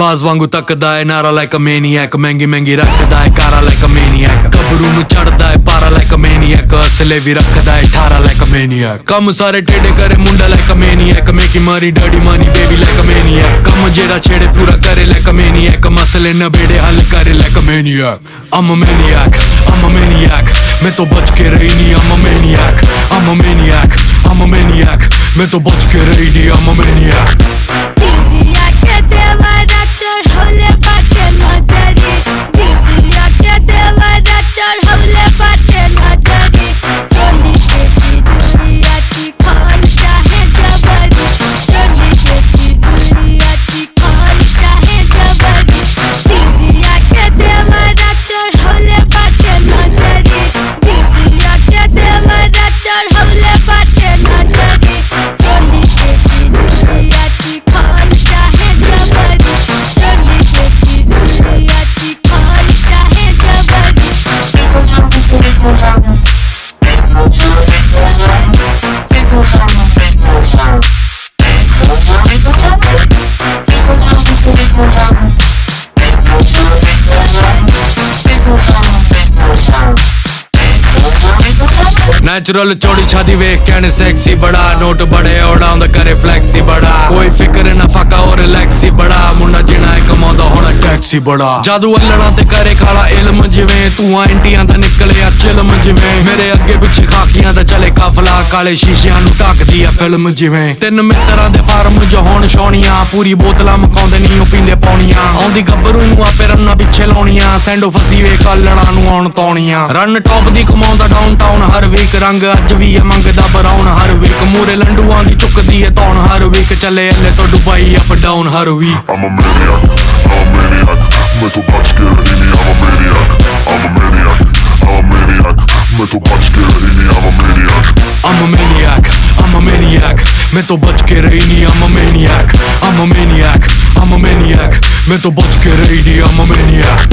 ਬਾਜ਼ ਵਾਂਗੂ ਤੱਕਦਾ ਏ ਨਾਰਾ ਲਾਈਕ ਅ ਮੈਨੀਅਕ ਮਹਿੰਗੀ ਮਹਿੰਗੀ ਰੱਖਦਾ ਏ ਕਾਰਾ ਲਾਈਕ ਅ ਮੈਨੀਅਕ ਗੱਭਰੂ ਨੂੰ ਚੜਦਾ ਏ ਪਾਰਾ ਲਾਈਕ ਅ ਮੈਨੀਅਕ ਅਸਲੇ ਵੀ ਰੱਖਦਾ ਏ 18 ਲਾਈਕ ਅ ਮੈਨੀਅਕ ਕੰਮ ਸਾਰੇ ਟੇਡੇ ਕਰੇ ਮੁੰਡਾ ਲਾਈਕ ਅ ਮੈਨੀਅਕ ਮੇਕੀ ਮਾਰੀ dirty money baby like a maniac ਕੰਮ ਜਿਹੜਾ ਛੇੜੇ ਪੂਰਾ ਕਰੇ ਲਾਈਕ ਅ ਮੈਨੀਅਕ ਮਸਲੇ ਨਬੇੜੇ ਹੱਲ ਕਰੇ like a maniac I'm a maniac, I'm a maniac मैं तो बच के रही नहीं I'm a maniac, I'm a maniac, I'm a maniac मैं तो बच के रही नहीं I'm a maniac दीदिया के देवरा चढ़ौले बाटे नजरी दीदिया के देवरा चढ़ौले बाटे नजरी चोली के चिजुरिया चिखल चाहे जबरी चोली के चिजुरिया चिखल चाहे जबरी दीदिया के देवरा चढ़ौले बाटे नजरी दीदिया के देवरा चढ़ौले बाटे नजरी चोली के चिजुरिया चिखल चाहे जबरी चोली के चिजुरिया चिखल चाहे जबरी नेचुरल चौड़ी छादी वेख कहने सेक्सी बड़ा नोट बड़े उड़ाउंदा करे फ्लैक्सी बड़ा कोई फिक्र ना फाका और रिलैक्सी बड़ा मुंडा जिना है कमाउंदा होना टैक्सी बड़ा जादू अल्लना ते करे खाला इल्म जिवें तूं इंटियां दा निकले आ चिल्म जिवें मेरे अगे पिछे खाकियां दा चले काफला काले शीशियां नू ढकदी आ फिल्म जिवें तिन मित्तरां दे फार्म जो होण सोहणियां पूरी बोतलां मकाउंदे नी ओ पींदे पौणियां आउंदी गब्बरू नू आपे रन्ना पिछे लाउणियां सैंडो फसी वे कल्लणा नू आउण तौणियां रन टॉप दी कमाउंदा डाउनटाउन हर वीक रंग अज भी है मंगदा बराउन हर वीक मूरे लंडुआं दी चुकदी है तौण हर वीक चले अल्ले तो दुबई अप डाउन हर week I'm a maniac, I'm a maniac मैं तो बच के रही नहीं I'm a maniac, I'm a maniac, I'm a maniac मैं तो बच के रही नहीं I'm a maniac I'm a maniac, I'm a maniac मैं तो बच के रही नहीं I'm a maniac, I'm a maniac, I'm a maniac मैं तो बच के रही नहीं I'm a maniac